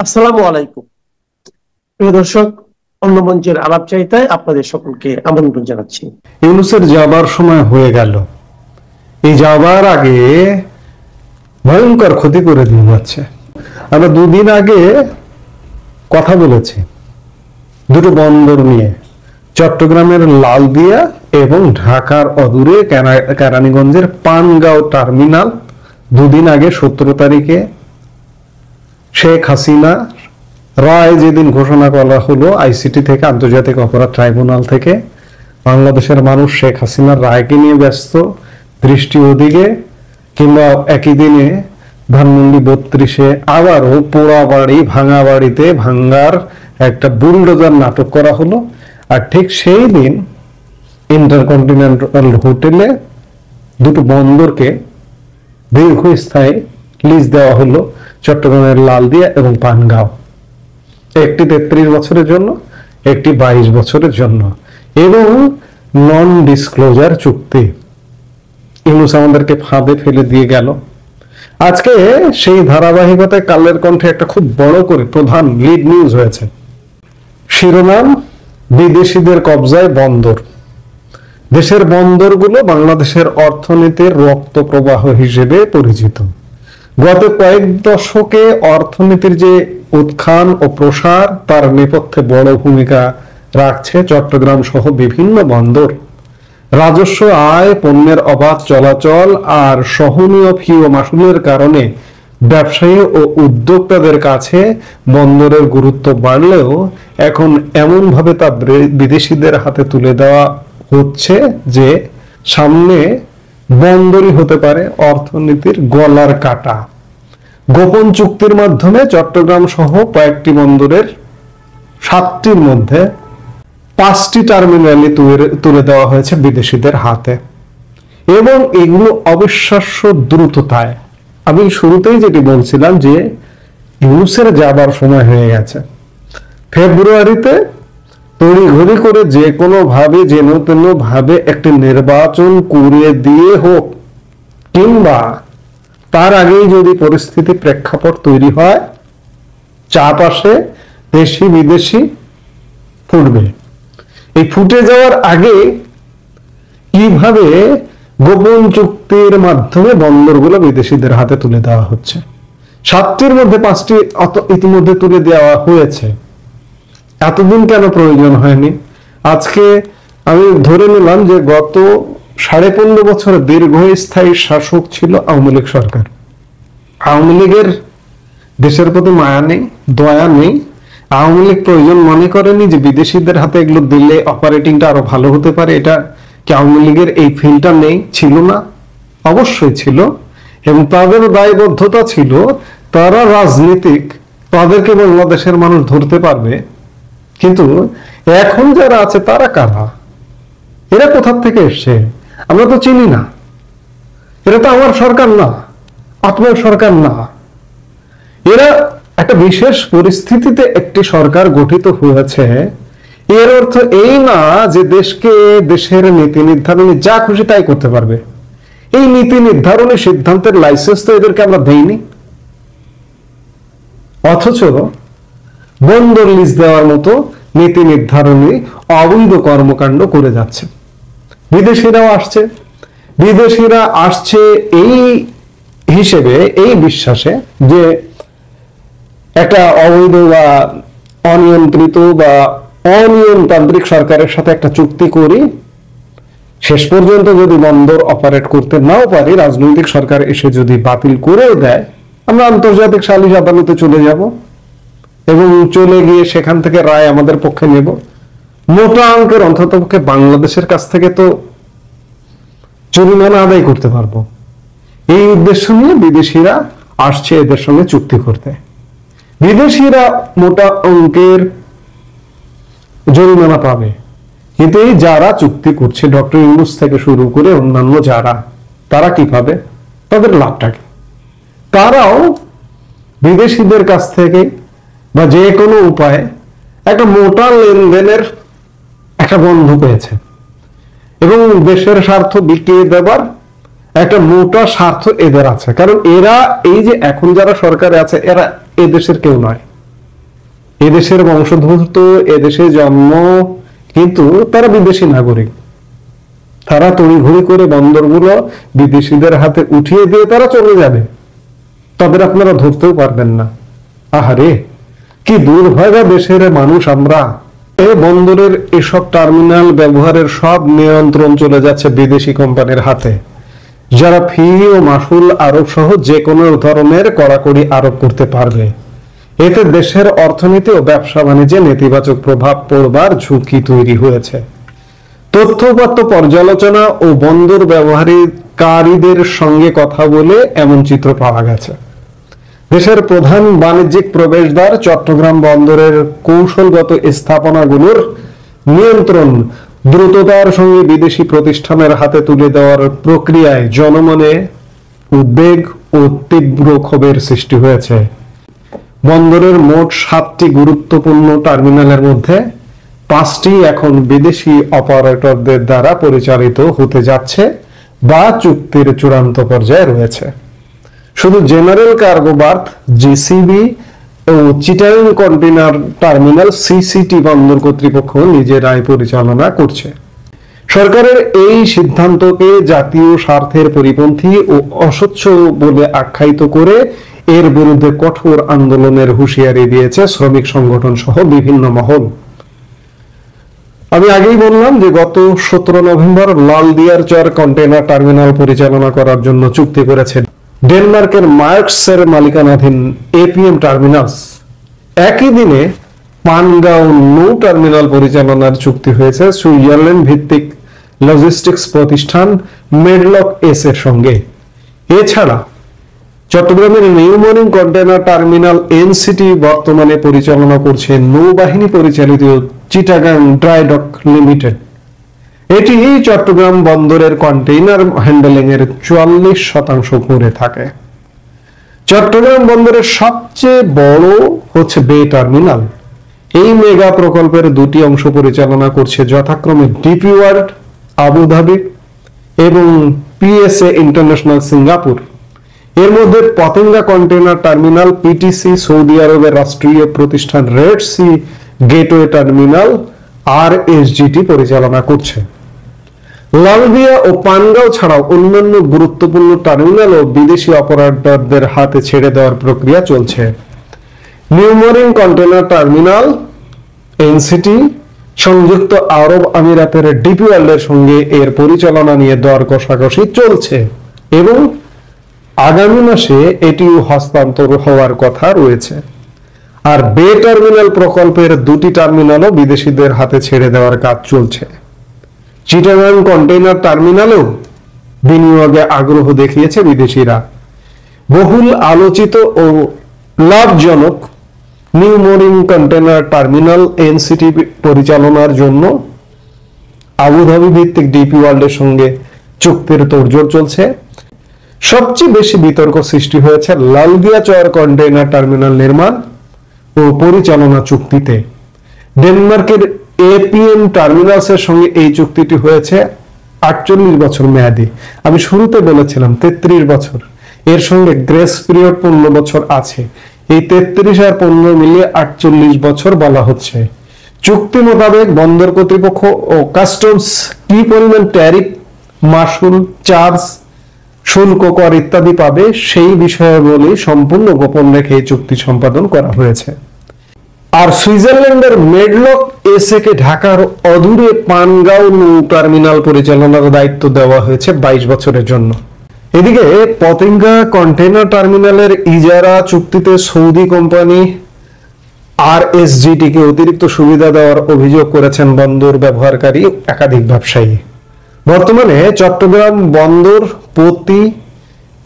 আসসালামু আলাইকুম। প্রিয় দর্শক, অন্য মঞ্চের আলাপ চাইতায় আপনাদের সকলকে আমন্ত্রণ জানাচ্ছি। ইউনূসের যাবার সময় হয়ে গেল। এই যাবার আগে ভয়ঙ্কর ক্ষতি করে দিয়ে যাচ্ছে। আমরা দুদিন আগে কথা বলেছি দুটো বন্দর নিয়ে, চট্টগ্রামের লালদিয়া এবং ঢাকার অদূরে কেরানীগঞ্জের পানগাঁও টার্মিনাল। দুদিন আগে 17 তারিখে শেখ হাসিনা রায় যেদিন ঘোষণা করা হলো আইসিটি থেকে, আন্তর্জাতিক অপরাধ ট্রাইব্যুনাল থেকে, বাংলাদেশের মানুষ শেখ হাসিনার রায়কে নিয়ে ব্যস্ত, দৃষ্টি ওদিকে। কিংবা একই দিনে ধানমন্ডি 32-এ আবারও পোড়া বাড়ি ভাঙা বাড়িতে ভাঙ্গার একটা বুলডোজার নাটক করা হলো। আর ঠিক সেই দিন ইন্টারকন্টিনেন্টাল হোটেলে দুটো বন্দরকে দীর্ঘস্থায়ী লিজ দেওয়া হলো, চট্টগ্রামের লালদিয়া এবং পানগাঁও। একটি 33 বছরের জন্য, একটি 22 বছরের জন্য, এবং নন ডিসক্লোজার চুক্তি। ইউনূস আমাদেরকে ফাঁদে ফেলে দিয়ে গেল। আজকে সেই ধারাবাহিকতায় কালের কণ্ঠে একটা খুব বড় করে প্রধান লিড নিউজ হয়েছে। শিরোনাম, বিদেশিদের কবজায় বন্দর। দেশের বন্দরগুলো বাংলাদেশের অর্থনীতির রক্ত প্রবাহ হিসেবে পরিচিত। গত কয়েক দশকে অর্থনীতির যে উত্থান ও প্রসার, তার নেপথ্যে বড় ভূমিকা রাখছে চট্টগ্রাম সহ বিভিন্ন বন্দর। রাজস্ব আয়, পণ্যের অবাধ চলাচল আর সহনীয় ফি ও মাশুলের কারণে ব্যবসায়ী ও উদ্যোক্তাদের কাছে বন্দরের গুরুত্ব বাড়লেও এখন এমন ভাবে তা বিদেশিদের হাতে তুলে দেওয়া হচ্ছে যে সামনে বন্দরই হতে পারে অর্থনীতির গলার কাটা। গোপন চুক্তির মাধ্যমে চট্টগ্রাম সহ কয়েকটি বন্দরের 7টির মধ্যে 5টি টার্মিনালি তুলে দেওয়া হয়েছে বিদেশিদের হাতে, এবং এগুলো অবিশ্বাস্য দ্রুততায়। আমি শুরুতেই যেটি বলছিলাম যে ইউনূসের যাবার সময় হয়ে গেছে। ফেব্রুয়ারিতে তড়িঘড়ি করে যে কোনো ভাবে যেন তেন ভাবে একটি নির্বাচন করিয়ে দিয়ে হোক, কিংবা তার আগেই যদি পরিস্থিতি প্রেক্ষাপট তৈরি হয়, চাপ আসে, দেশি বিদেশি ফুটবে। এই ফুটে যাওয়ার আগে কিভাবে গোপন চুক্তির মাধ্যমে বন্দরগুলো বিদেশিদের হাতে তুলে দেওয়া হচ্ছে। 7টির মধ্যে 5টি ইতিমধ্যে তুলে দেওয়া হয়েছে। এতদিন কেন প্রয়োজন হয়নি? আজকে আমি ধরে নিলাম যে গত 15.5 বছর দীর্ঘস্থায়ী শাসক ছিল আওয়ামী লীগ সরকার। আওয়ামী লীগের দেশের প্রতি মায়া নেই, দয়া নেই। আওয়ামী লীগ প্রয়োজন মনে করেনি যে বিদেশিদের হাতে এগুলো দিলে অপারেটিংটা আরো ভালো হতে পারে। এটা কি আওয়ামী লীগের এই ফিলটা নেই? ছিল না, অবশ্যই ছিল। এবং তাদের দায়বদ্ধতা ছিল, তারা রাজনীতিক, তাদেরকে বাংলাদেশের মানুষ ধরতে পারবে। কিন্তু এখন যারা আছে তারা কারা? এরা কোথা থেকে এসছে? আমরা তো চিনি না। এরা তো আমার সরকার না, আপনার সরকার না। এরা একটা বিশেষ পরিস্থিতিতে একটি সরকার গঠিত হয়েছে। এর অর্থ এই না যে দেশকে, দেশের নীতি নির্ধারণী যা খুশি তাই করতে পারবে। এই নীতি নির্ধারণী সিদ্ধান্তের লাইসেন্স তো এদেরকে আমরা দেইনি। অথচ বন্দর লিজ দেওয়ার মতো নীতি নির্ধারণী অবৈধ কর্মকাণ্ড করে যাচ্ছে। বিদেশিরাও আসছে। বিদেশিরা আসছে এই হিসেবে, এই বিশ্বাসে যে একটা অবৈধ বা অনিয়ন্ত্রিত বা অনিয়মতান্ত্রিক সরকারের সাথে একটা চুক্তি করি, শেষ পর্যন্ত যদি বন্দর অপারেট করতে নাও পারি, রাজনৈতিক সরকার এসে যদি বাতিল করেও দেয়, আমরা আন্তর্জাতিক সালিশ আদালতে চলে যাব এবং চলে গিয়ে সেখান থেকে রায় আমাদের পক্ষে নেব। মোটা অঙ্কের অন্ততপক্ষে বাংলাদেশের কাছ থেকে তো জরিমানা আদায় করতে পারবো। এই উদ্দেশ্য নিয়ে বিদেশিরা আসছে এদের সঙ্গে চুক্তি করতে। বিদেশিরা মোটা অঙ্কের জরিমানা পাবে, কিন্তু এই যারা চুক্তি করছে, ডক্টর ইউনূস থেকে শুরু করে অন্যান্য যারা, তারা কি পাবে? তাদের লাভটা কি? তারাও বিদেশিদের কাছ থেকে বা যে কোনো উপায়ে একটা মোটা লেনদেনের একটা বন্ধ পেয়েছে, এবং দেশের স্বার্থ বিকিয়ে দেবার একটা মোটা স্বার্থ এদের আছে। কারণ এরা, এই যে এখন যারা সরকারে আছে, এরা এ দেশের কেউ নয়। এদেশের বংশোদ্ভূত, এদেশে জন্ম, কিন্তু তারা বিদেশি নাগরিক। তারা তড়িঘড়ি করে বন্দরগুলো বিদেশিদের হাতে উঠিয়ে দিয়ে তারা চলে যাবে, তাদের আপনারা ধরতেও পারবেন না। আহারে, কি দুর্ভাগা দেশের মানুষ আমরা। বন্দরের এসব টার্মিনাল ব্যবহারের সব নিয়ন্ত্রণ চলে যাচ্ছে বিদেশি কোম্পানির হাতে, যারা ফি ও মাসুল আরোপ সহ যে কোনো ধরনের কড়াকড়ি আরোপ করতে পারবে। এতে দেশের অর্থনীতি ও ব্যবসা বাণিজ্যে নেতিবাচক প্রভাব পড়বার ঝুঁকি তৈরি হয়েছে। তথ্যপাত্য পর্যালোচনা ও বন্দর ব্যবহারকারীদের সঙ্গে কথা বলে এমন চিত্র পাওয়া গেছে। দেশের প্রধান বাণিজ্যিক প্রবেশদ্বার চট্টগ্রাম বন্দরের কৌশলগত স্থাপনাগুলোর নিয়ন্ত্রণ দ্রুততার সঙ্গে বিদেশি প্রতিষ্ঠানের হাতে তুলে দেওয়ার প্রক্রিয়ায় জনমনে উদ্বেগ ও তীব্র ক্ষোভের সৃষ্টি হয়েছে। বন্দরের মোট 7টি গুরুত্বপূর্ণ টার্মিনালের মধ্যে 5টি এখন বিদেশি অপারেটরদের দ্বারা পরিচালিত হতে যাচ্ছে বা চুক্তির চূড়ান্ত পর্যায়ে রয়েছে। শুধু জেনারেল কার্গো বার্থ জিসিবি ও চিটাগাং কন্টেইনার টার্মিনাল সিসিটি বন্দর কর্তৃপক্ষ নিজেরাই পরিচালনা করছে। সরকারের এই সিদ্ধান্তকে জাতীয় স্বার্থের পরিপন্থী ও অস্বচ্ছ বলে আখ্যায়িত করে এর বিরুদ্ধে কঠোর আন্দোলনের হুঁশিয়ারি দিয়েছে শ্রমিক সংগঠন সহ বিভিন্ন মহল। আমি আগেই বললাম যে গত 17 নভেম্বর লালদিয়ার চর কন্টেইনার টার্মিনাল পরিচালনা করার জন্য চুক্তি করেছে ডেনমার্কের মার্কসের মালিকানাধীন এপিএম টার্মিনালস। একই দিনে পানগাঁও নৌ টার্মিনাল পরিচালনার চুক্তি হয়েছে সুইজারল্যান্ড ভিত্তিক লজিস্টিক্স প্রতিষ্ঠান মেডলক এস এর সঙ্গে। এছাড়া চট্টগ্রামের new morning container terminal NCT বর্তমানে পরিচালনা করছে নৌবাহিনী পরিচালিত চিটাগাং ড্রাই ডক লিমিটেড। এটি চট্টগ্রাম বন্দরের কন্টেইনার হ্যান্ডেলিং এর 44% করে থাকে। চট্টগ্রাম বন্দরের সবচেয়ে বড় হচ্ছে বে টার্মিনাল। এই মেগা প্রকল্পের 2টি অংশ পরিচালনা করছে যথাক্রমে ডিপি ওয়ার্ল্ড আবুধাবি এবং পিএসএ ইন্টারন্যাশনাল সিঙ্গাপুর। এর মধ্যে Patenga container terminal PTC Saudi আরবের রাষ্ট্রীয় প্রতিষ্ঠান রেড সি গেটওয়ে টার্মিনাল আরএসজিটি পরিচালনা করছে। লালদিয়া ও পানগাঁও ছাড়াও অন্যান্য গুরুত্বপূর্ণ টার্মিনালও বিদেশি অপারেটরদের হাতে ছেড়ে দেওয়ার প্রক্রিয়া চলছে। New morning container terminal NCT সংযুক্ত আরব আমিরাতের ডিপি ওয়ার্ল্ডের সঙ্গে এর পরিচালনা নিয়ে দর কষাকষি চলছে এবং আগামী মাসে এটিও হস্তান্তর হওয়ার কথা রয়েছে। আর বে টার্মিনাল প্রকল্পের 2টি টার্মিনালও বিদেশিদের হাতে ছেড়ে দেওয়ার কাজ চলছে। চিটাগাং কন্টেইনার টার্মিনালেও বিনিয়োগে আগ্রহ দেখিয়েছে বিদেশিরা। বহুল আলোচিত ও লাভজনক new morning container terminal NCT পরিচালনার জন্য আবুধাবি ভিত্তিক ডিপি ওয়ার্ল্ডের সঙ্গে চুক্তির তোড়জোড় চলছে। সবচেয়ে বেশি বিতর্ক সৃষ্টি হয়েছে লালদিয়া চর কন্টেইনার টার্মিনাল নির্মাণ ও পরিচালনা চুক্তিতে। ডেনমার্কের এপিএম টার্মিনালসের সঙ্গে এই চুক্তিটি হয়েছে 48 বছর মেয়াদী। আমি শুরুতে বলেছিলাম 33 বছর, এর সঙ্গে গ্রেস পিরিয়ড 15 বছর আছে। এই 33 আর 15 মিলিয়ে 48 বছর বলা হচ্ছে। চুক্তি মোতাবেক বন্দর কর্তৃপক্ষ ও কাস্টমস কি পরিমাণ ট্যারিফ, মাসুল, চার্জ, শুল্ক, কর ইত্যাদি পাবে সেই বিষয়াবলী সম্পূর্ণ গোপন রেখে এই চুক্তি সম্পাদন করা হয়েছে। আর সুইজারল্যান্ডের মেডলক এসএ কে ঢাকার অদূরে পানগাঁও নৌ টার্মিনাল পরিচালনার দায়িত্ব দেওয়া হয়েছে 22 বছরের জন্য। এদিকে পতেঙ্গা কন্টেইনার টার্মিনালের ইজারা চুক্তিতে সৌদি কোম্পানি আরএসজিটি কে অতিরিক্ত সুবিধা দেওয়ার অভিযোগ করেছেন বন্দর ব্যবহারকারী একাধিক ব্যবসায়ী। বর্তমানে চট্টগ্রাম বন্দর প্রতি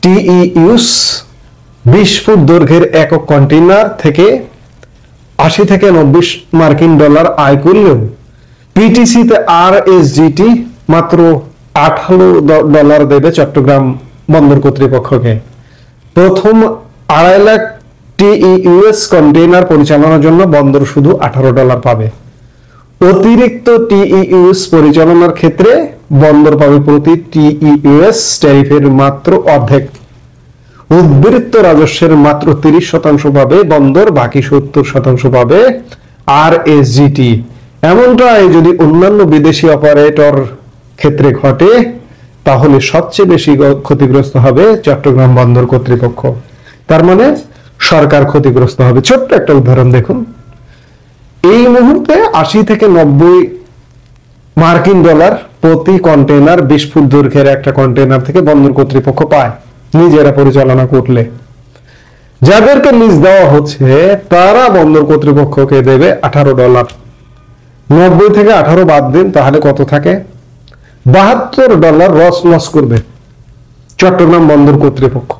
টিইউস 20 ফুট দৈর্ঘ্যের একক কন্টেইনার থেকে 80 থেকে 90 মার্কিন ডলার আয় করলেও পিটিসিতে আরএসজিটি মাত্র $18 দেবে চট্টগ্রাম বন্দর কর্তৃপক্ষকে। প্রথম 2.5 লাখ টিইউএস কন্টেইনার পরিচালনার জন্য বন্দর শুধু $18 পাবে। অতিরিক্ত টিইউএস পরিচালনার ক্ষেত্রে বন্দর পাবে প্রতি টিইউএস ট্যারিফের মাত্র অর্ধেক। উদ্বৃত্ত রাজস্বের মাত্র 30% পাবে বন্দর, বাকি 70% পাবে RSGT। এমনটাই যদি অন্যান্য বিদেশি অপারেটর ক্ষেত্রে ঘটে তাহলে সবচেয়ে বেশি ক্ষতিগ্রস্ত হবে চট্টগ্রাম বন্দর কর্তৃপক্ষ। তার মানে সরকার ক্ষতিগ্রস্ত হবে। ছোট্ট একটা উদাহরণ দেখুন, এই মুহূর্তে 80 থেকে 90 মার্কিন ডলার প্রতি কন্টেনার 20 ফুট দৈর্ঘ্যের একটা কন্টেনার থেকে বন্দর কর্তৃপক্ষ পায় নিজেরা পরিচালনা করলে। যাদেরকে লিজ দেওয়া হচ্ছে তারা বন্দর কর্তৃপক্ষকে দেবে $18। 90 থেকে 18 বাদ দিন, তাহলে কত থাকে? $72 লস করবে চট্টগ্রাম বন্দর কর্তৃপক্ষ।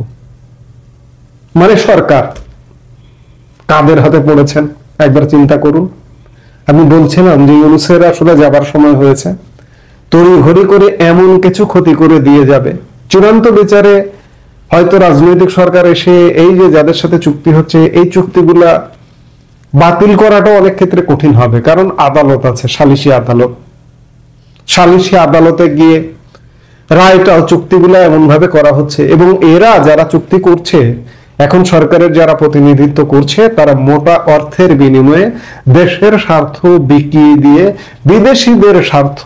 মানে সরকার কাদের হাতে পড়েছেন একবার চিন্তা করুন। আমি বলছিলাম যে ইউনূসের আসলে যাবার সময় হয়েছে, তড়িঘড়ি করে এমন কিছু ক্ষতি করে দিয়ে যাবে, চূড়ান্ত বিচারে হয়তো রাজনৈতিক সরকার এসে এই যে যাদের সাথে চুক্তি হচ্ছে এই চুক্তিগুলা বাতিল করাটা অনেক ক্ষেত্রে কঠিন হবে, কারণ আদালত আছে, সালিশি আদালত। সালিশি আদালতে গিয়ে রায়টাও চুক্তিগুলা এমন ভাবে করা হচ্ছে, এবং এরা যারা চুক্তি করছে এখন সরকারের যারা প্রতিনিধিত্ব করছে তারা মোটা অর্থের বিনিময়ে দেশের স্বার্থ বিকিয়ে দিয়ে বিদেশিদের স্বার্থ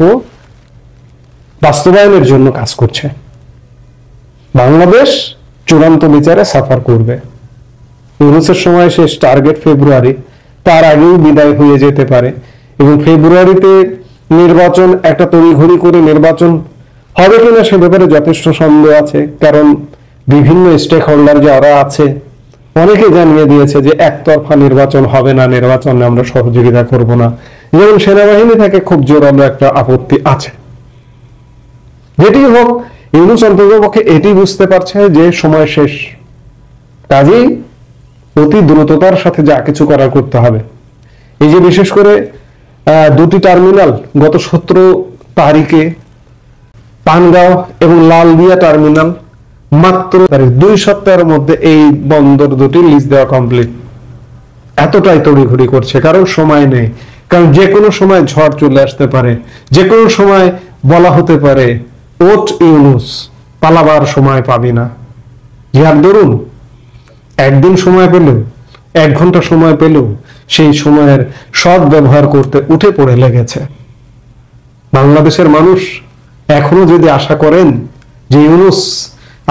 বাস্তবায়নের জন্য কাজ করছে। বাংলাদেশ চূড়ান্ত বিচারে সাফার করবে। ইউনূসের সময় শেষ, টার্গেট ফেব্রুয়ারি, তার আগেও বিদায় হয়ে যেতে পারে, এবং ফেব্রুয়ারিতে নির্বাচন, একটা তড়িঘড়ি করে নির্বাচন হবে কিনা সে ব্যাপারে যথেষ্ট সন্দেহ আছে, কারণ বিভিন্ন স্টেক হোল্ডার যারা আছে অনেকে জানিয়ে দিয়েছে যে একতরফা নির্বাচন হবে না, নির্বাচনে আমরা সহযোগিতা করব না। যেমন সেনাবাহিনী থেকে খুব জোরালো একটা আপত্তি আছে। যেটি হোক, ইউনূস অন্ততপক্ষে এটি বুঝতে পারছে যে সময় শেষ, কাজেই অতি দ্রুততার সাথে যা কিছু করার করতে হবে। এই যে বিশেষ করে দুটি টার্মিনাল গত 17 তারিখে পানগাঁও এবং লালদিয়া টার্মিনাল, মাত্র 2 সপ্তাহের মধ্যে এই বন্দর দুটি লিজ দেওয়া কমপ্লিট। এতটাই তড়িঘড়ি করছে কারণ সময় নেই, কারণ যে কোনো সময় ঝড় চলে আসতে পারে, যে কোনো সময় বলা হতে পারে ওট ইউনূস, পালাবার সময় পাবি না। যার দরুন একদিন সময় পেলেও, 1 ঘন্টা সময় পেলেও সেই সময়ের সৎ ব্যবহার করতে উঠে পড়ে লেগেছে। বাংলাদেশের মানুষ এখনো যদি আশা করেন যে ইউনূস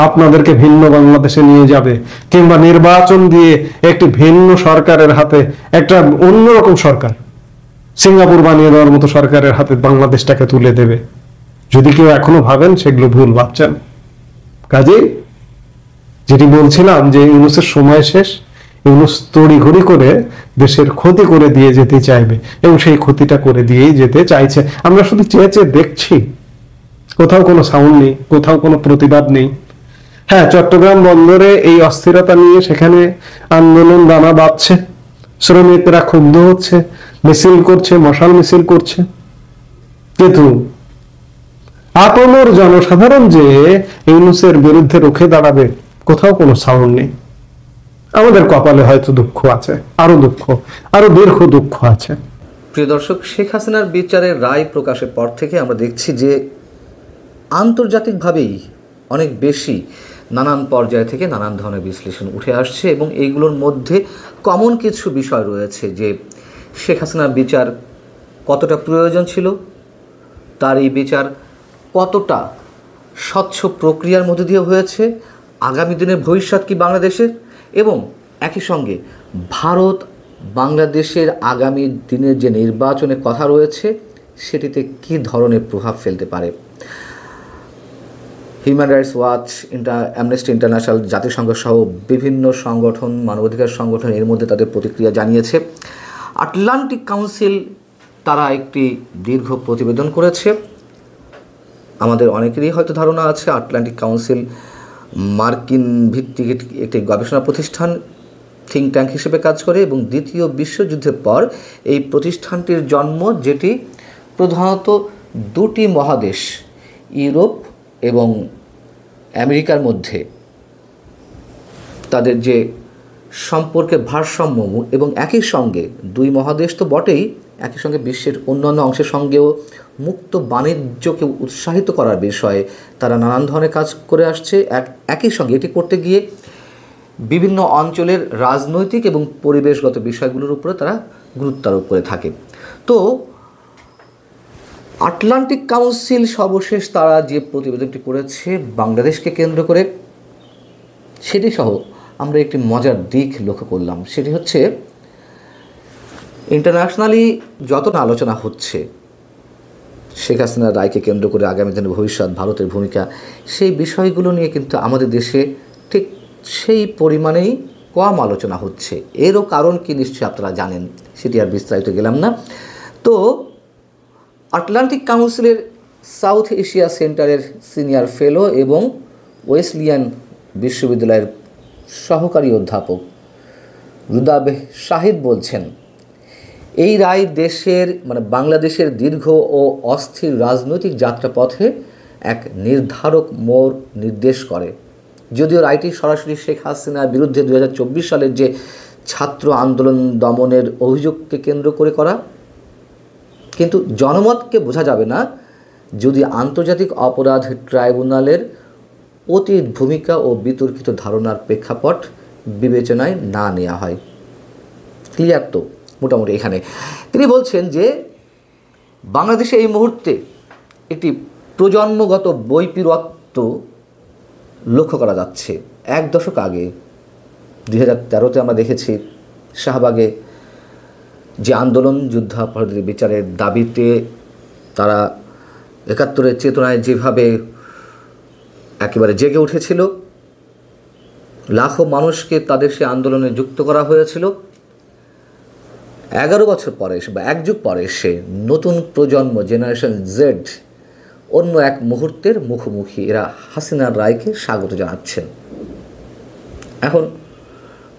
আপনাদেরকে ভিন্ন বাংলাদেশে নিয়ে যাবে, কিংবা নির্বাচন দিয়ে একটি ভিন্ন সরকারের হাতে, একটা অন্যরকম সরকার, সিঙ্গাপুর বানিয়ে দেওয়ার মতো সরকারের হাতে বাংলাদেশটাকে তুলে দেবে, যদি কেউ এখনো ভাবেন সেগুলো ভুল ভাবছেন। কাজেই যেটি বলছিলাম যে ইউনূসের সময় শেষ, ইউনূস তড়িঘড়ি করে দেশের ক্ষতি করে দিয়ে যেতে চাইবে, এবং সেই ক্ষতিটা করে দিয়েই যেতে চাইছে। আমরা শুধু চেয়ে চেয়ে দেখছি, কোথাও কোনো সাউন্ড নেই, কোথাও কোনো প্রতিবাদ নেই। হ্যাঁ, চট্টগ্রাম বন্দরে এই অস্থিরতা নিয়ে সেখানে আন্দোলন দানা বাঁধছে, শ্রমিকরা ক্ষুব্ধ হচ্ছে, মিছিল করছে, মশাল মিছিল করছে, কিন্তু আপনর জনসাধারণ যে ইউনূসের বিরুদ্ধে রুখে দাঁড়াবে কোথাও কোনো সাউন্ড নেই। আমাদের কপালে হয়তো দুঃখ আছে, আরো দুঃখ, আরো দীর্ঘ দুঃখ আছে। প্রিয় দর্শক, শেখ হাসিনার বিচারের রায় প্রকাশের পর থেকে আমরা দেখছি যে আন্তর্জাতিকভাবেই অনেক বেশি নানান পর্যায় থেকে নানান ধরনের বিশ্লেষণ উঠে আসছে, এবং এইগুলোর মধ্যে কমন কিছু বিষয় রয়েছে, যে শেখ হাসিনার বিচার কতটা প্রয়োজন ছিল, তার এই বিচার কতটা স্বচ্ছ প্রক্রিয়ার মধ্যে দিয়ে হয়েছে, আগামী দিনের ভবিষ্যৎ কি বাংলাদেশের, এবং একই সঙ্গে ভারত বাংলাদেশের আগামী দিনের যে নির্বাচনের কথা রয়েছে সেটিতে কী ধরনের প্রভাব ফেলতে পারে। Human rights watch, amnesty international, জাতিসংঘ সহ বিভিন্ন সংগঠন, মানবাধিকার সংগঠন এর মধ্যে তাদের প্রতিক্রিয়া জানিয়েছে। আটলান্টিক কাউন্সিল তারা একটি দীর্ঘ প্রতিবেদন করেছে। আমাদের অনেকেরই হয়তো ধারণা আছে আটলান্টিক কাউন্সিল মার্কিন ভিত্তিক একটি গবেষণা প্রতিষ্ঠান, থিঙ্ক ট্যাঙ্ক হিসেবে কাজ করে, এবং দ্বিতীয় বিশ্বযুদ্ধের পর এই প্রতিষ্ঠানটির জন্ম, যেটি প্রধানত দুটি মহাদেশ ইউরোপ এবং আমেরিকার মধ্যে তাদের যে সম্পর্কের ভারসাম্য, এবং একই সঙ্গে দুই মহাদেশ তো বটেই, একই সঙ্গে বিশ্বের অন্যান্য অংশের সঙ্গেও মুক্ত বাণিজ্যকে উৎসাহিত করার বিষয়ে তারা নানান ধরনের কাজ করে আসছে। একই সঙ্গে এটি করতে গিয়ে বিভিন্ন অঞ্চলের রাজনৈতিক এবং পরিবেশগত বিষয়গুলোর উপরে তারা গুরুত্ব আরোপ করে থাকে। তো আটলান্টিক কাউন্সিল সর্বশেষ তারা যে প্রতিবেদনটি করেছে বাংলাদেশকে কেন্দ্র করে, সেটি সহ আমরা একটি মজার দিক লক্ষ্য করলাম। সেটি হচ্ছে ইন্টারন্যাশনালি যত না আলোচনা হচ্ছে শেখ হাসিনার রায়কে কেন্দ্র করে আগামী দিনের ভবিষ্যৎ, ভারতের ভূমিকা, সেই বিষয়গুলো নিয়ে কিন্তু আমাদের দেশে ঠিক সেই পরিমাণেই কম আলোচনা হচ্ছে। এরও কারণ কি নিশ্চয়ই আপনারা জানেন, সেটি আর বিস্তারিত গেলাম না। তো আটলান্টিক কাউন্সিলের সাউথ এশিয়া সেন্টারের সিনিয়র ফেলো এবং ওয়েসলিয়ান বিশ্ববিদ্যালয়ের সহকারী অধ্যাপক রুদাবেহ শাহিদ বলছেন, এই রায় দেশের বাংলাদেশের দীর্ঘ ও অস্থির রাজনৈতিক যাত্রাপথে এক নির্ধারক মোড় নির্দেশ করে। যদিও রায়টি সরাসরি শেখ হাসিনার বিরুদ্ধে 2024 সালের যে ছাত্র আন্দোলন দমনের অভিযোগকে কেন্দ্র করে করা, কিন্তু জনমতকে বোঝা যাবে না যদি আন্তর্জাতিক অপরাধ ট্রাইব্যুনালের অতীত ভূমিকা ও বিতর্কিত ধারণার প্রেক্ষাপট বিবেচনায় না নেওয়া হয়। ক্লিয়ার তো মোটামুটি এখানে তিনি বলছেন যে বাংলাদেশে এই মুহূর্তে একটি প্রজন্মগত বৈপরীত্য লক্ষ্য করা যাচ্ছে। এক দশক আগে 2013-তে আমরা দেখেছি শাহবাগে যে আন্দোলন, যুদ্ধাপরাধীদের বিচারের দাবিতে তারা 71-এর চেতনায় যেভাবে একেবারে জেগে উঠেছিল, লাখো মানুষকে তাদের সে আন্দোলনে যুক্ত করা হয়েছিল। 11 বছর পরে এসে বা এক যুগ পরে এসে নতুন প্রজন্ম জেনারেশন জেড অন্য এক মুহূর্তের মুখোমুখি। এরা হাসিনার রায়কে স্বাগত জানাচ্ছেন। এখন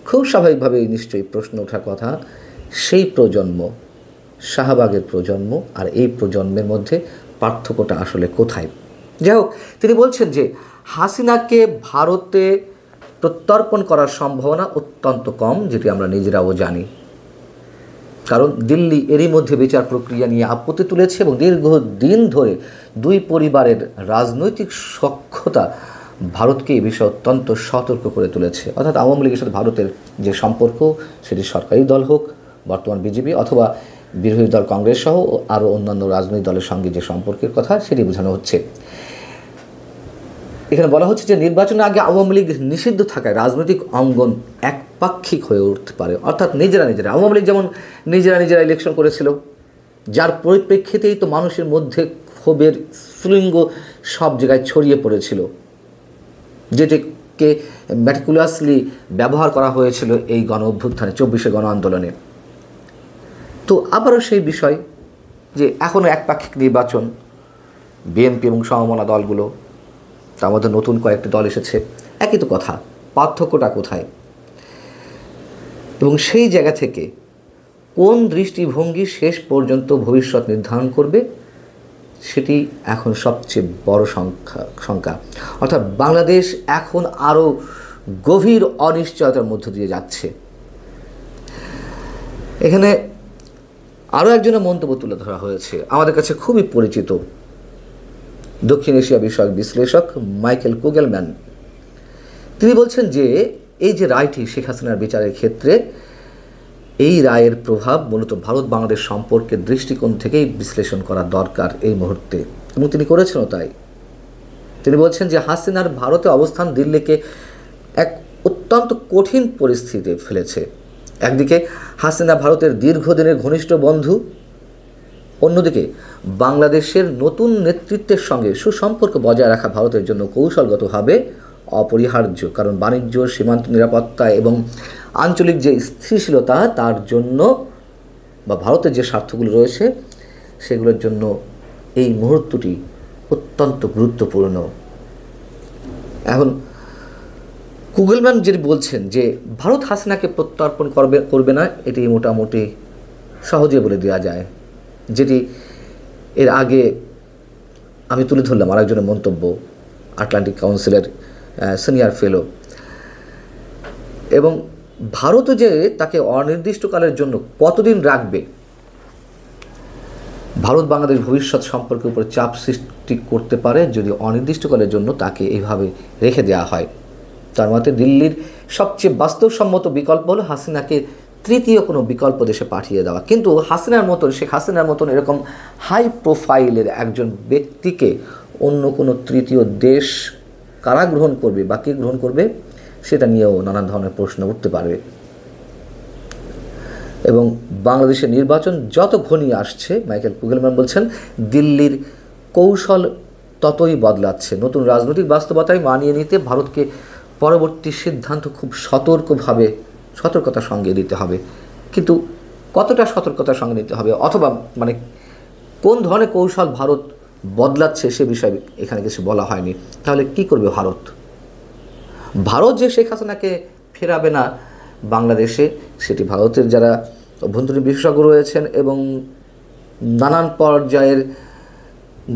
খুব স্বাভাবিকভাবেই নিশ্চয়ই প্রশ্ন ওঠার কথা, সেই প্রজন্ম, শাহবাগের প্রজন্ম আর এই প্রজন্মের মধ্যে পার্থক্যটা আসলে কোথায়? যাই হোক, তিনি বলছেন যে হাসিনাকে ভারতে প্রত্যর্পণ করার সম্ভাবনা অত্যন্ত কম, যেটি আমরা নিজেরাও জানি। কারণ দিল্লি এরই মধ্যে বিচার প্রক্রিয়া নিয়ে আপত্তি তুলেছে এবং দীর্ঘদিন ধরে দুই পরিবারের রাজনৈতিক সখ্যতা ভারতকে এই বিষয়ে অত্যন্ত সতর্ক করে তুলেছে। অর্থাৎ আওয়ামী লীগের সাথে ভারতের যে সম্পর্ক, সেটি সরকারি দল হোক, বর্তমান বিজেপি, অথবা বিরোধী দল কংগ্রেস সহ আরও অন্যান্য রাজনৈতিক দলের সঙ্গে যে সম্পর্কের কথা, সেটি বোঝানো হচ্ছে। এখানে বলা হচ্ছে যে নির্বাচনের আগে আওয়ামী লীগ নিষিদ্ধ থাকায় রাজনৈতিক অঙ্গন একপাক্ষিক হয়ে উঠতে পারে। অর্থাৎ নিজেরা আওয়ামী লীগ যেমন নিজেরা ইলেকশন করেছিল, যার পরিপ্রেক্ষিতেই তো মানুষের মধ্যে ক্ষোভের স্ফুলিঙ্গ সব জায়গায় ছড়িয়ে পড়েছিল, যেটিকে ম্যাটিকুলাসলি ব্যবহার করা হয়েছিল এই গণ অভ্যুত্থানে, 24শে গণ আন্দোলনে। তো আবারও সেই বিষয় যে এখনও একপাক্ষিক নির্বাচন, বিএনপি এবং সমমনা দলগুলো, তার মধ্যে নতুন কয়েকটি দল এসেছে, একই তো কথা। পার্থক্যটা কোথায়? এবং সেই জায়গা থেকে কোন দৃষ্টিভঙ্গি শেষ পর্যন্ত ভবিষ্যৎ নির্ধারণ করবে, সেটি এখন সবচেয়ে বড় শঙ্কা। অর্থাৎ বাংলাদেশ এখন আরও গভীর অনিশ্চয়তার মধ্য দিয়ে যাচ্ছে। এখানে আরও একজনের মন্তব্য তুলে ধরা হয়েছে, আমাদের কাছে খুবই পরিচিত দক্ষিণ এশিয়া বিষয়ক বিশ্লেষক মাইকেল কুগেলম্যান। তিনি বলছেন যে এই যে রায়টি শেখ হাসিনার বিচারের ক্ষেত্রে, এই রায়ের প্রভাব মূলত ভারত বাংলাদেশ সম্পর্কের দৃষ্টিকোণ থেকেই বিশ্লেষণ করা দরকার এই মুহূর্তে, এবং তিনি করেছেনও তাই। তিনি বলছেন যে হাসিনার ভারতে অবস্থান দিল্লিকে এক অত্যন্ত কঠিন পরিস্থিতিতে ফেলেছে। একদিকে হাসিনা ভারতের দীর্ঘদিনের ঘনিষ্ঠ বন্ধু, অন্যদিকে বাংলাদেশের নতুন নেতৃত্বের সঙ্গে সুসম্পর্ক বজায় রাখা ভারতের জন্য কৌশলগতভাবে অপরিহার্য। কারণ বাণিজ্য, সীমান্ত নিরাপত্তা এবং আঞ্চলিক যে স্থিতিশীলতা, তার জন্য বা ভারতের যে স্বার্থগুলো রয়েছে, সেগুলোর জন্য এই মুহূর্তটি অত্যন্ত গুরুত্বপূর্ণ। এখন কুগেলম্যান যেটি বলছেন যে ভারত হাসিনাকে প্রত্যর্পণ করবে না, এটি মোটামুটি সহজে বলে দেওয়া যায়। যেটি এর আগে আমি তুলে ধরলাম আরেকজনের মন্তব্য, আটলান্টিক কাউন্সিলের সিনিয়র ফেলো। এবং ভারতও যে তাকে অনির্দিষ্টকালের জন্য কতদিন রাখবে, ভারত বাংলাদেশ ভবিষ্যৎ সম্পর্কের উপর চাপ সৃষ্টি করতে পারে যদি অনির্দিষ্টকালের জন্য তাকে এইভাবে রেখে দেওয়া হয়। তার মতে দিল্লির সবচেয়ে বাস্তবসম্মত বিকল্প হলো হাসিনাকে তৃতীয় কোনো বিকল্প দেশে পাঠিয়ে দেওয়া। কিন্তু শেখ হাসিনার মতন এরকম হাই প্রোফাইলের একজন ব্যক্তিকে অন্য কোনো তৃতীয় দেশ কারা গ্রহণ করবে বা কে গ্রহণ করবে সেটা নিয়েও নানান ধরনের প্রশ্ন উঠতে পারবে। এবং বাংলাদেশের নির্বাচন যত ঘনিয়ে আসছে, মাইকেল কুগেলম্যান বলছেন, দিল্লির কৌশল ততই বদলাচ্ছে। নতুন রাজনৈতিক বাস্তবতায় মানিয়ে নিতে ভারতকে পরবর্তী সিদ্ধান্ত খুব সতর্কতার সঙ্গে নিতে হবে। কিন্তু কতটা সতর্কতার সঙ্গে নিতে হবে, অথবা মানে কোন ধরনের কৌশল ভারত বদলাচ্ছে সে বিষয়ে এখানে কিছু বলা হয়নি। তাহলে কি করবে ভারত যে শেখ হাসিনাকে ফেরাবে না বাংলাদেশে, সেটি ভারতের যারা অভ্যন্তরীণ বিশেষজ্ঞ রয়েছেন এবং নানান পর্যায়ের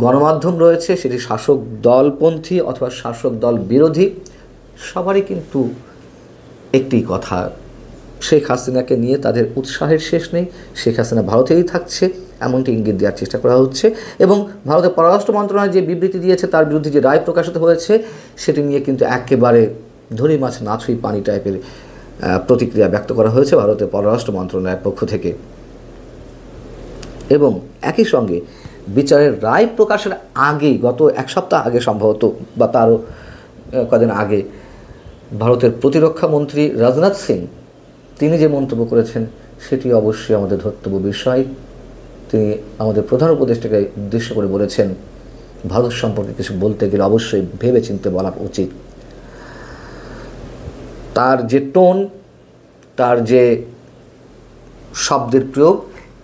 গণমাধ্যম রয়েছে, সেটি শাসক দলপন্থী অথবা শাসক দল বিরোধী, সবারই কিন্তু একটি কথা, শেখ হাসিনাকে নিয়ে তাদের উৎসাহের শেষ নেই। শেখ হাসিনা ভারতেই থাকছে এমনটি ইঙ্গিত দেওয়ার চেষ্টা করা হচ্ছে। এবং ভারতের পররাষ্ট্র মন্ত্রণালয় যে বিবৃতি দিয়েছে, তার বিরুদ্ধে যে রায় প্রকাশিত হয়েছে, সেটি নিয়ে কিন্তু একেবারে ধরি মাছ না ছুঁই পানি টাইপের প্রতিক্রিয়া ব্যক্ত করা হয়েছে ভারতের পররাষ্ট্র মন্ত্রণালয়ের পক্ষ থেকে। এবং একই সঙ্গে বিচারের রায় প্রকাশের আগেই, গত এক সপ্তাহ আগে সম্ভবত বা তারও কদিন আগে, ভারতের প্রতিরক্ষা মন্ত্রী রাজনাথ সিং তিনি যে মন্তব্য করেছেন সেটি অবশ্যই আমাদের ধর্তব্য বিষয়। তিনি আমাদের প্রধান উপদেষ্টাকে উদ্দেশ্য করে বলেছেন, ভারত সম্পর্কে কিছু বলতে গেলে অবশ্যই ভেবে চিন্তে বলা উচিত। তার যে টোন, তার যে শব্দের প্রয়োগ,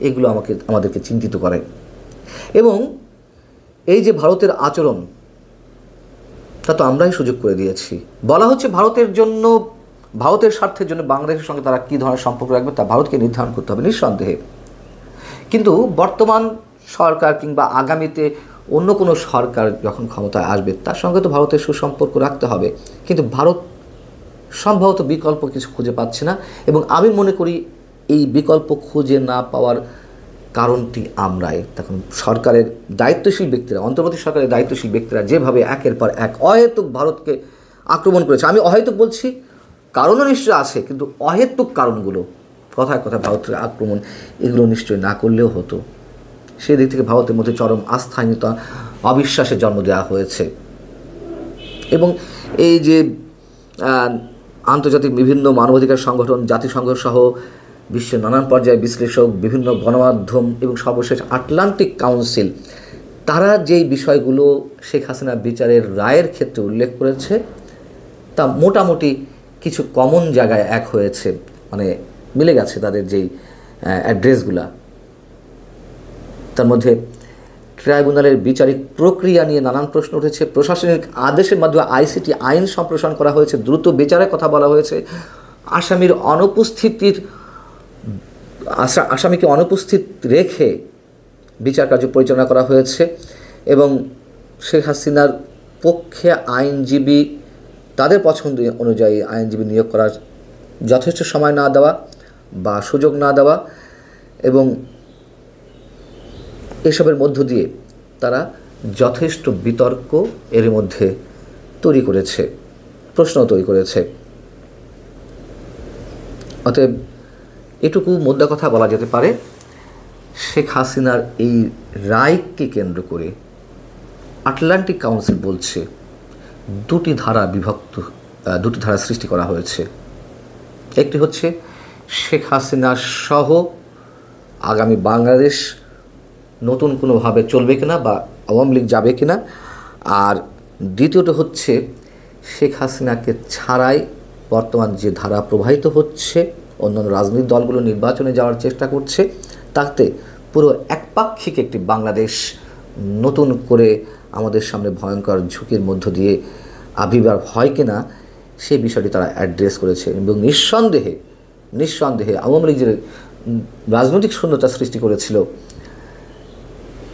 এগুলো আমাদেরকে চিন্তিত করে। এবং এই যে ভারতের আচরণ, তা তো আমরাই সুযোগ করে দিয়েছি। বলা হচ্ছে ভারতের স্বার্থের জন্য বাংলাদেশের সঙ্গে তারা কী ধরনের সম্পর্ক রাখবে তা ভারতকে নির্ধারণ করতে হবে নিঃসন্দেহে। কিন্তু বর্তমান সরকার কিংবা আগামীতে অন্য কোনো সরকার যখন ক্ষমতায় আসবে, তার সঙ্গে তো ভারতের সুসম্পর্ক রাখতে হবে। কিন্তু ভারত সম্ভবত বিকল্প কিছু খুঁজে পাচ্ছে না। এবং আমি মনে করি এই বিকল্প খুঁজে না পাওয়ার কারণটি আমরাই। তখন সরকারের দায়িত্বশীল ব্যক্তিরা, অন্তর্বর্তী সরকারের দায়িত্বশীল ব্যক্তিরা যেভাবে একের পর এক অহেতুক ভারতকে আক্রমণ করেছে, আমি অহেতুক বলছি, কারণও নিশ্চয় আছে, কিন্তু অহেতুক কারণগুলো, কথায় কথায় ভারতের আক্রমণ, এগুলো নিশ্চয় না করলেও হতো। সেই দিক থেকে ভারতের মধ্যে চরম আস্থাহীনতা, অবিশ্বাসের জন্ম দেওয়া হয়েছে। এবং এই যে আন্তর্জাতিক বিভিন্ন মানবাধিকার সংগঠন, জাতিসংঘ সহ বিশ্বের নানান পর্যায়ে বিশ্লেষক, বিভিন্ন গণমাধ্যম এবং সর্বশেষ আটলান্টিক কাউন্সিল, তারা যেই বিষয়গুলো শেখ হাসিনা বিচারের রায়ের ক্ষেত্রে উল্লেখ করেছে, তা মোটামুটি কিছু কমন জায়গায় এক হয়েছে, মানে মিলে গেছে তাদের যেই অ্যাড্রেসগুলা। তার মধ্যে ট্রাইব্যুনালের বিচারিক প্রক্রিয়া নিয়ে নানান প্রশ্ন উঠেছে। প্রশাসনিক আদেশের মাধ্যমে আইসিটি আইন সম্প্রসারণ করা হয়েছে, দ্রুত বিচারের কথা বলা হয়েছে, আসামিকে অনুপস্থিত রেখে বিচার কার্য পরিচালনা করা হয়েছে। এবং শেখ হাসিনার পক্ষে আইনজীবী, তাদের পছন্দ অনুযায়ী আইনজীবী নিয়োগ করার যথেষ্ট সময় না দেওয়া বা সুযোগ না দেওয়া, এবং এসবের মধ্য দিয়ে তারা যথেষ্ট বিতর্ক এর মধ্যে তৈরি করেছে, প্রশ্ন তৈরি করেছে। অতএব এটুকু মোদ্দা কথা বলা যেতে পারে, শেখ হাসিনার এই রায়কে কেন্দ্র করে আটলান্টিক কাউন্সিল বলছে দুটি ধারা সৃষ্টি করা হয়েছে। একটি হচ্ছে শেখ হাসিনা সহ আগামী বাংলাদেশ নতুন কোনোভাবে চলবে কিনা বা আওয়ামী লীগ যাবে কিনা, আর দ্বিতীয়টা হচ্ছে শেখ হাসিনাকে ছাড়াই বর্তমান যে ধারা প্রবাহিত হচ্ছে, অন্যান্য রাজনৈতিক দলগুলো নির্বাচনে যাওয়ার চেষ্টা করছে, তাতে পুরো একপাক্ষিক একটি বাংলাদেশ নতুন করে আমাদের সামনে ভয়ঙ্কর ঝুঁকির মধ্য দিয়ে আবির্ভাব হয় কিনা, সেই বিষয়টি তারা অ্যাড্রেস করেছে। এবং নিঃসন্দেহে আওয়ামী লীগ যে রাজনৈতিক শূন্যতা সৃষ্টি করেছিল,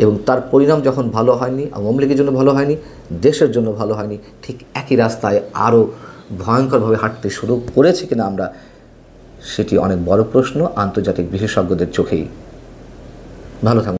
এবং তার পরিণাম যখন ভালো হয়নি, আওয়ামী লীগের জন্য ভালো হয়নি, দেশের জন্য ভালো হয়নি, ঠিক একই রাস্তায় আরও ভয়ঙ্করভাবে হাঁটতে শুরু করেছে কিনা আমরা, সেটি অনেক বড় প্রশ্ন আন্তর্জাতিক বিশেষজ্ঞদের চোখেই। ভালো থাকুন।